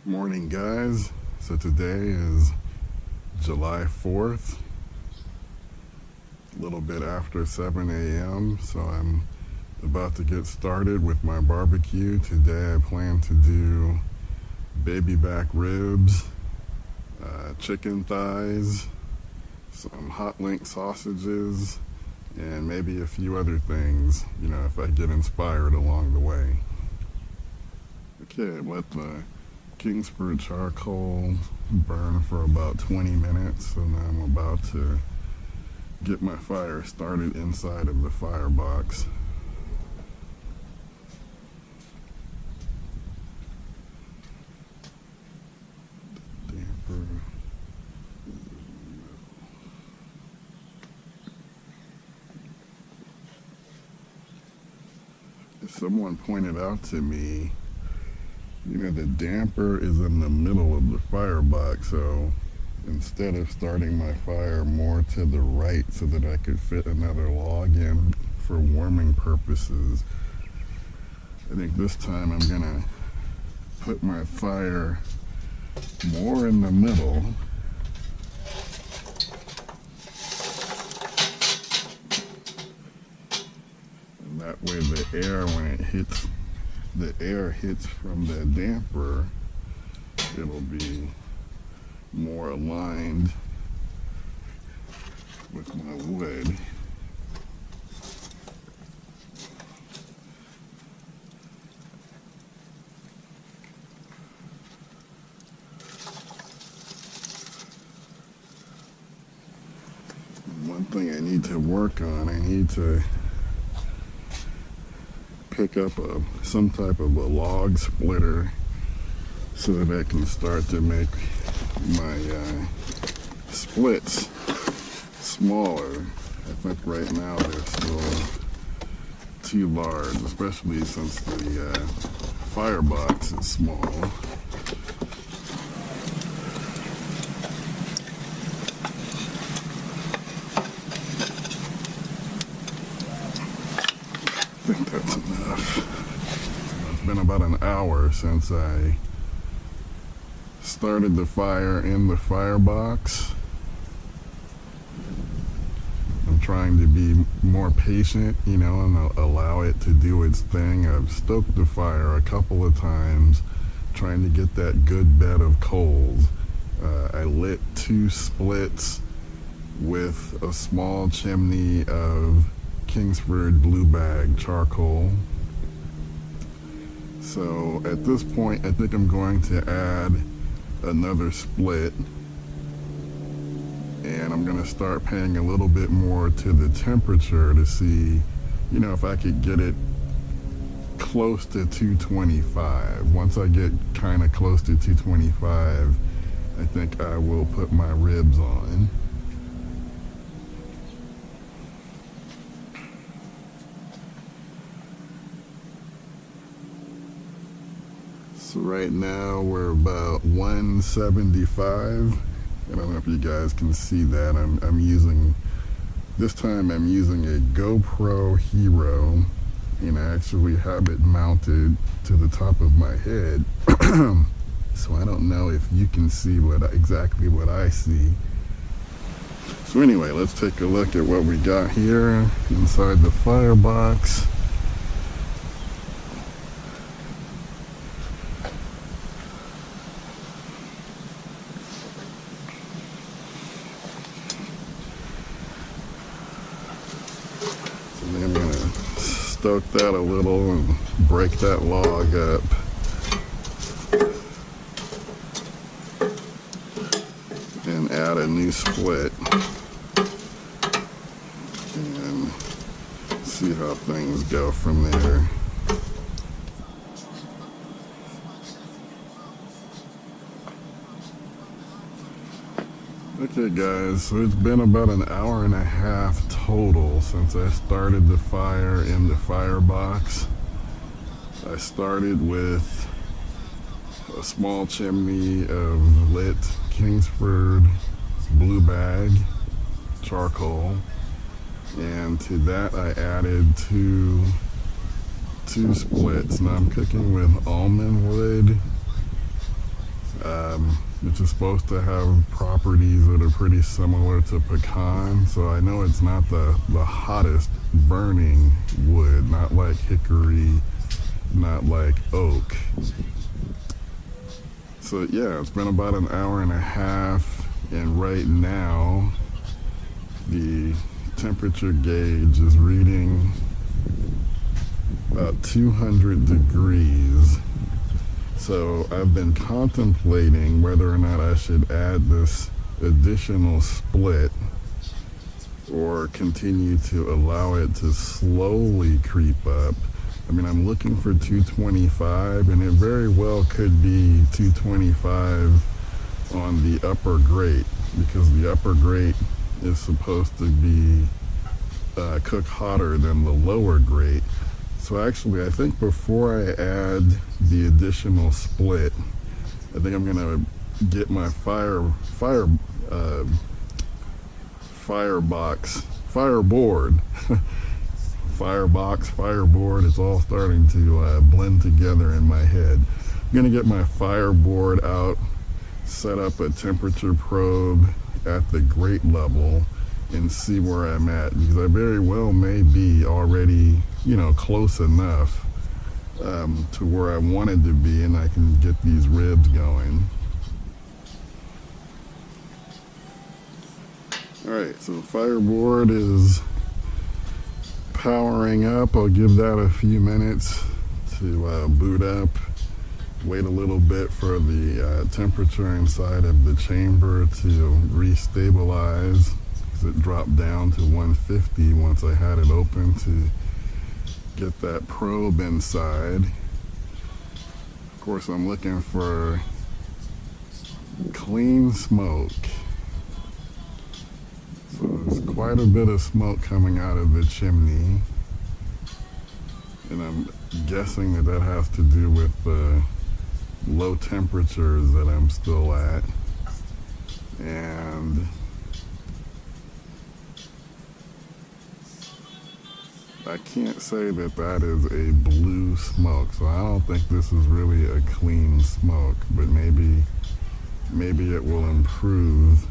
Morning, guys. So today is July 4th, a little bit after 7 a.m. So I'm about to get started with my barbecue. Today I plan to do baby back ribs, chicken thighs, some hot link sausages, and maybe a few other things, you know, if I get inspired along the way. Okay, let the Kingsford charcoal burn for about 20 minutes, and I'm about to get my fire started inside of the firebox. Damper. Someone pointed out to me, you know, the damper is in the middle of the firebox, so instead of starting my fire more to the right so that I could fit another log in for warming purposes, I think this time I'm gonna put my fire more in the middle. And that way the air, when it hits, the air hits from the damper, it'll be more aligned with my wood. One thing I need to work on, I need to pick up some type of a log splitter so that I can start to make my splits smaller. I think right now they're still too large, especially since the firebox is small. I think that's enough. It's been about an hour since I started the fire in the firebox. I'm trying to be more patient, you know, and allow it to do its thing. I've stoked the fire a couple of times, trying to get that good bed of coals. I lit 2 splits with a small chimney of Kingsford blue bag charcoal. So at this point, I think I'm going to add another split, and I'm going to start paying a little bit more to the temperature to see, you know, if I could get it close to 225. Once I get kind of close to 225, I think I will put my ribs on. So right now we're about 175. I don't know if you guys can see that. I'm using, this time I'm using a GoPro Hero, and I actually have it mounted to the top of my head. So I don't know if you can see exactly what I see. So anyway, let's take a look at what we got here inside the firebox. I'm going to stoke that a little and break that log up. And add a new split. And see how things go from there. Okay guys, so it's been about an hour and a half total since I started the fire in the firebox. I started with a small chimney of lit Kingsford blue bag charcoal, and to that I added two splits. Now I'm cooking with almond wood which is supposed to have properties that are pretty similar to pecan. So I know it's not the hottest burning wood, not like hickory, not like oak. So yeah, it's been about an hour and a half, and right now the temperature gauge is reading about 200 degrees. So I've been contemplating whether or not I should add this additional split or continue to allow it to slowly creep up. I mean, I'm looking for 225, and it very well could be 225 on the upper grate, because the upper grate is supposed to be cook hotter than the lower grate. So actually, I think before I add the additional split, I think I'm gonna get my fireboard, fireboard. It's all starting to blend together in my head. I'm gonna get my fireboard out, set up a temperature probe at the grate level, and see where I'm at, because I very well may be already, close enough to where I wanted to be, and I can get these ribs going. All right, so the fireboard is powering up. I'll give that a few minutes to boot up. Wait a little bit for the temperature inside of the chamber to restabilize, because it dropped down to 150 once I had it open to get that probe inside. Of course, I'm looking for clean smoke. So there's quite a bit of smoke coming out of the chimney, and I'm guessing that has to do with the low temperatures that I'm still at. And I can't say that is a blue smoke, so I don't think this is really a clean smoke, but maybe it will improve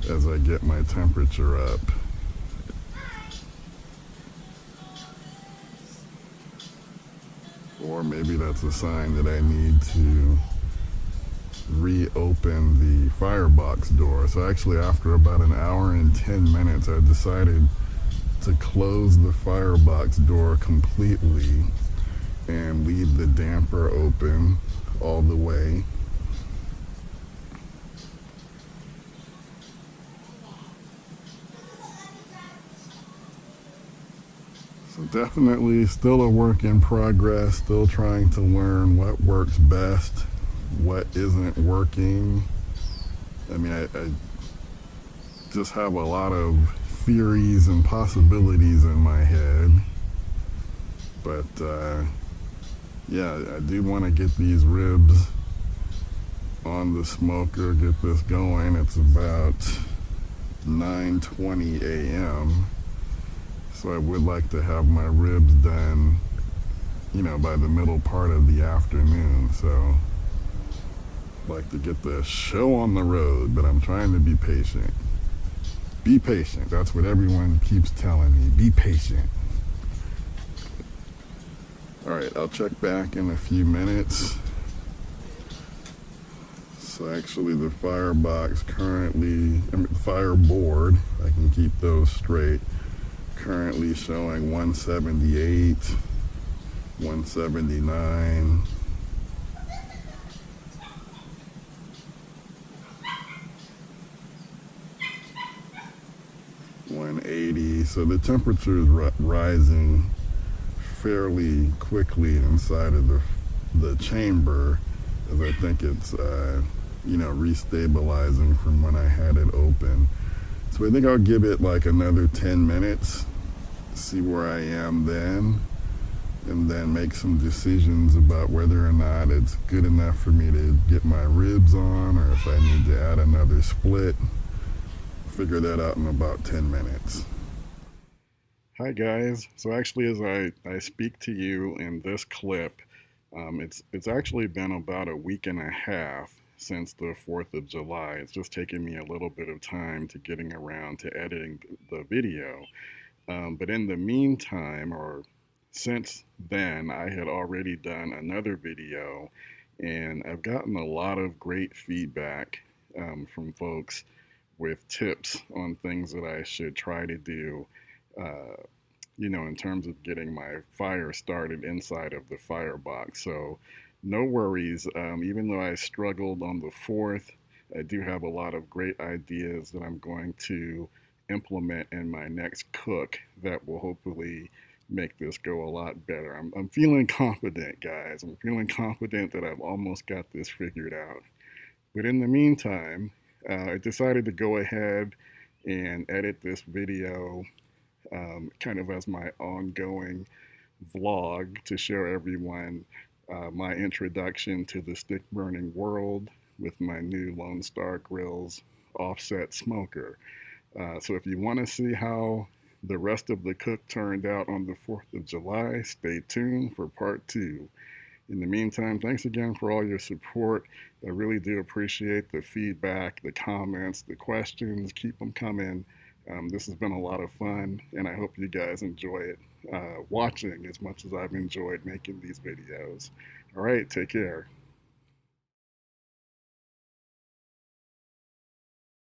as I get my temperature up. Or maybe that's a sign that I need to reopen the Firebox door. So actually, after about an hour and 10 minutes, I decided to close the Firebox door completely and leave the damper open all the way. So definitely still a work in progress, still trying to learn what works best, what isn't working. I mean, I just have a lot of theories and possibilities in my head. But yeah, I do want to get these ribs on the smoker, get this going. It's about 9:20 a.m. So I would like to have my ribs done, by the middle part of the afternoon. So I'd like to get the show on the road, but I'm trying to be patient. Be patient. That's what everyone keeps telling me. Be patient. All right, I'll check back in a few minutes. So actually the Firebox Fireboard, I can keep those straight, currently showing 178, 179, 180. So the temperature is rising fairly quickly inside of the chamber, as I think it's restabilizing from when I had it open. So I think I'll give it like another 10 minutes, see where I am then, and then make some decisions about whether or not it's good enough for me to get my ribs on, or if I need to add another split. Figure that out in about 10 minutes. Hi guys. So actually, as I speak to you in this clip, it's actually been about a week and a half since the 4th of July. It's just taken me a little bit of time to getting around to editing the video. But in the meantime, or since then, I had already done another video, and I've gotten a lot of great feedback from folks with tips on things that I should try to do, uh, in terms of getting my fire started inside of the Firebox. So no worries. Even though I struggled on the 4th, I do have a lot of great ideas that I'm going to implement in my next cook that will hopefully make this go a lot better. I'm feeling confident, guys. I'm feeling confident that I've almost got this figured out. But in the meantime, I decided to go ahead and edit this video kind of as my ongoing vlog to show everyone my introduction to the stick burning world with my new Lone Star Grillz offset smoker. So if you want to see how the rest of the cook turned out on the 4th of July, stay tuned for part 2. In the meantime, thanks again for all your support. I really do appreciate the feedback, the comments, the questions. Keep them coming. This has been a lot of fun, and I hope you guys enjoy it watching as much as I've enjoyed making these videos. All right, take care.